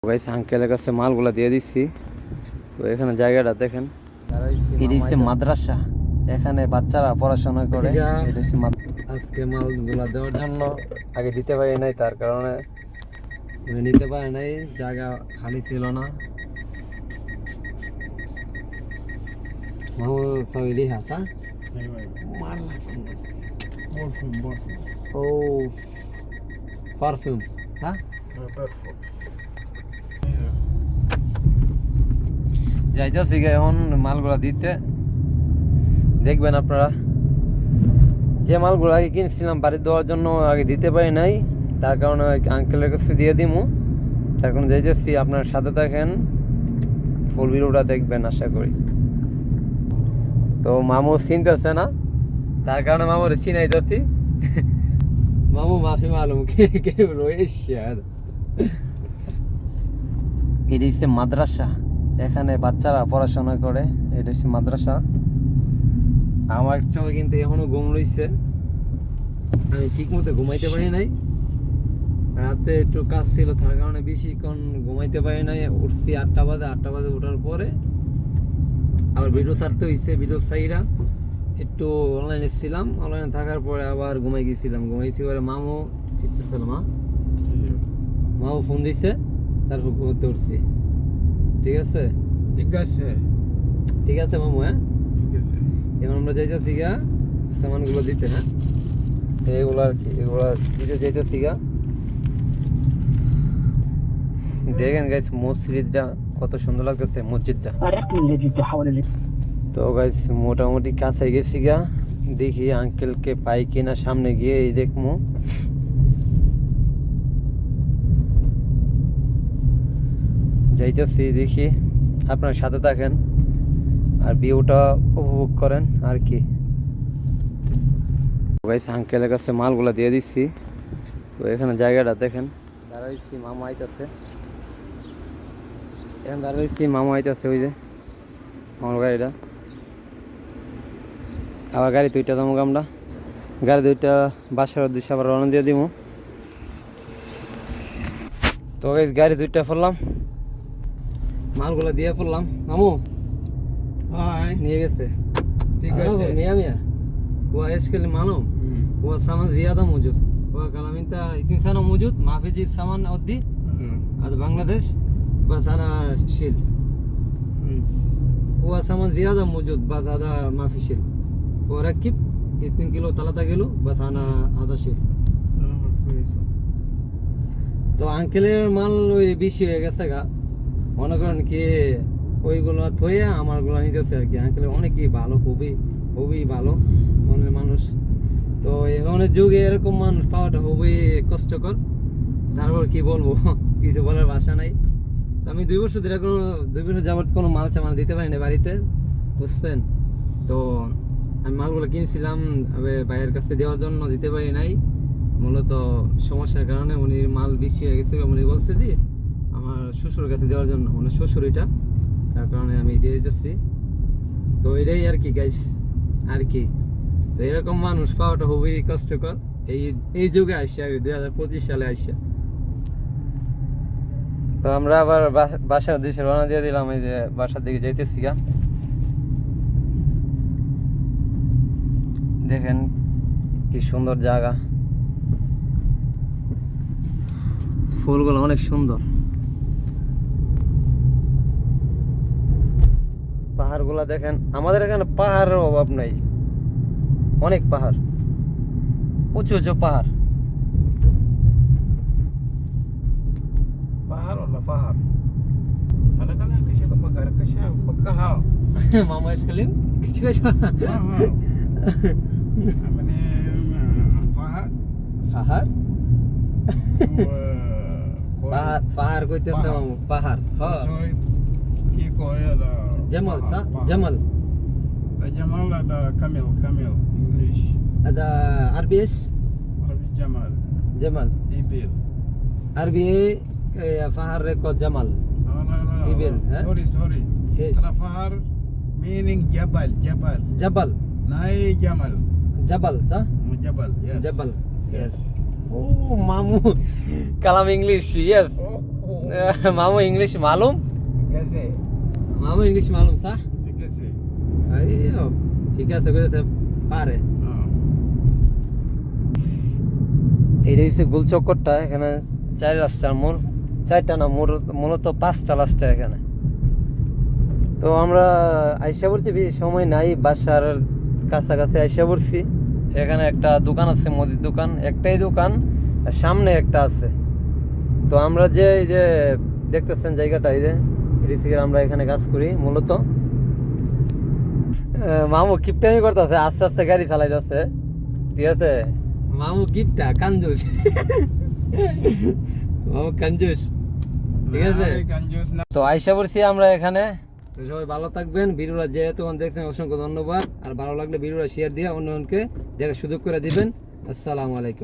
Guys আঙ্কেলের কাছে মালগুলা দিয়ে দিচ্ছি। তো এখানে জায়গাটা দেখেন, এটা হচ্ছে মাদ্রাসা, এখানে বাচ্চারা পড়াশোনা করে। আজকে মালগুলা দেওয়ার জন্য আগে দিতে পারি নাই, তার কারণে নিতে পারি নাই, জায়গা খালি ছিল না। ও পারফিউম যাইতেছি এখন মালগুলা দিতে। দেখবেন আপনারা, যে মালগুলো আগে কিনছিলাম বাড়ি দেওয়ার জন্য আগে দিতে পারি নাই, তার কারণে আঙ্কেলের কাছে দিয়ে দিমু। তার কারণে যাইতেছি, আপনার সাথে থাকেন, ফুল ভিডিওটা দেখবেন আশা করি। তো মামু চিনতেছে না, তার কারণে মামুর চিনাইতেছি। মামু মাফি মালুম কে রয়েছে। এটা হচ্ছে মাদ্রাসা, এখানে বাচ্চারা পড়াশোনা করে। এটা হচ্ছে মাদ্রাসা। আমার চোখে কিন্তু এখনো ঘুম রয়েছে, আমি ঠিক মতো ঘুমাইতে পারি নাই। রাতে একটু কাজ ছিল, তার কারণে বেশিক্ষণ ঘুমাইতে পারি নাই। উঠছি 8টা বাজে, 8টা বাজে ওঠার পরে আবার ভিডিও ছাড়তে হয়েছে। ভিডিও ছাইরা একটু অনলাইনে ছিলাম, অনলাইনে থাকার পরে আবার ঘুমাই গেছিলাম। ঘুমাইছি পরে মামু চিৎছিল, মামু ফোন দিছে, তারপর ঘুমোতে উঠছি। ঠিক আছে, ঠিক আছে, ঠিক আছে মামু। হ্যাঁ ঠিক আছে। এখন আমরা যাইতেছি গা সামানগুলো দিতে। হ্যাঁ, এগুলো আর কি, এগুলো দিতে যাইতেছি গা। দেখেন গাইস মসজিদটা কত সুন্দর লাগতেছে, মসজিদটা। তো গাইস মোটামুটি কাছে গেছি গা, দেখি আঙ্কেলকে পাই কিনা। সামনে গিয়ে এই দেখবো। যাইতেছি, দেখি, আপনার সাথে থাকেন আর ভিউটা উপভোগ করেন আর কি। গাইস আঙ্কেলের কাছে মালগুলা দিয়ে দিচ্ছি। তো এখানে জায়গাটা দেখেন, দাঁড়াইছি, মামা আইতাছে। এখানে দাঁড়াইছি, মামা আইতাছে, ওই যে আমার গাড়িটা। আবার গাড়ি দুইটা দাম, আমরা গাড়ি দুইটা বাসার উদ্দেশ্যে আবার রওনা দিয়ে দিব। তো গাইস গাড়ি দুইটা ফেললাম, মালগুলা দিয়ে ফেললাম। মামু নিয়ে গেছে, ঠিক আছে। মিয়া মিয়া वो इसके लिए मालूम वो सामान ज्यादा मौजूद वो कलम इंता इतनी सारा मौजूद माफी जीप सामान अद्दी هذا बांग्लादेश बस أنا شيل वो सामान ज्यादा मौजूद बस هذا ما في شيل وركب 2 كيلو 3 كيلو بس أنا هذا شيل। তো আঙ্কেলের মাল ওই বেশি হয়ে গেছে গা, মনে করেন কি ওইগুলো থয়ে আমারগুলো নিতেছে আর কি। আঙ্কেলের অনেকই ভালো, খুবই খুবই ভালো মনের মানুষ। তো এখনের যুগে এরকম মানুষ পাওয়াটা খুবই কষ্টকর। তারপর কি বলবো, কিছু বলার ভাষা নাই। তো আমি 2 বছর ধরে 2 বছর যাবত কোনো মাল চামান দিতে পারি না বাড়িতে, বুঝছেন। তো আমি মালগুলো কিনছিলাম ভাইয়ের কাছে দেওয়ার জন্য, দিতে পারি নাই। মূলত সমস্যার কারণে উনি মাল বেশি হয়ে গেছে, উনি বলছে যে আমার শ্বশুরের কাছে দেওয়ার জন্য, মানে শ্বশুর এটা, তার কারণে আমি দিয়ে দিতেছি। তো এটাই আর কি গাইস, আর কি। তো এরকম মানুষ পাওয়াটা খুবই কষ্টকর এই যুগে আসছে, 2025 সালে আসছে। তো আমরা আবার বাসার উদ্দেশ্যে রওনা দিয়ে দিলাম। এই যে বাসার দিকে যাইতেছি গা। দেখেন কি সুন্দর জায়গা, ফুলগুলো অনেক সুন্দর, পাহাড়গুলা দেখেন। আমাদের এখানে পাহাড়ের অভাব নাই, অনেক পাহাড়, উঁচু উঁচু পাহাড়। Pahar wala pahar? Ano ka lang kasi kapag ka siya pagkahaw. মামা এসকালিন কিছু কিছু Amane pahar. পাহাড় পাহাড় পাহাড় কইতেছে মামু, পাহাড়। হ্যাঁ Soy কি কয় ala জামাল সা Jamal Jamal ada camel English. هذا عربي ايش؟ Arabic Jamal. جمل Ibil. عربي فهر ريكو جمل No. Ibil, ha? Sorry. ايش؟ Tara pahar meaning jabal. جبل Nai Jamal. جبل صح؟ Jabal. Yes. جبل Yes. ও মামু কালাম ইংলিশ। Yes Oh. মামু ইংলিশ মালুম? कैसे মামু ইংলিশ মালুম সা? कैसे আইয়ো ঠিক আছে কইতেছে পারে। हाँ এইটা হচ্ছে গোল চক্করটা, এখানে 4 রাস্তার মোড়, 4টা না মোড়, মূলত 5টা রাস্তা এখানে। তো আমরা আইসা পড়ছি, বেশি সময় নাই, বাসার কাছাকাছি আইসা পড়ছি। এখানে একটা দোকান আছে, মুদির দোকান, একটাই দোকান, আর সামনে একটা আছে। তো আমরা যে এই যে দেখতেছেন জায়গাটা, এই যে এটি থেকে আমরা এখানে কাজ করি মূলত। মামু কিপটামি করতেছে, আস্তে আস্তে গাড়ি চালাইতেছে, ঠিক আছে। মামু কিপটা কাঞ্জুস, মামু কাঞ্জুস, ঠিক আছে। अरे कंजूस ना তো আইসা পড়ছি আমরা এখানে। তো সবাই ভালো থাকবেন, ভিডিওটা যেহেতু দেখছেন অসংখ্য ধন্যবাদ। আর ভালো লাগলে ভিডিওটা শেয়ার দিয়ে অন্যকে দেখার সুযোগ করে দিবেন। আসসালামু আলাইকুম।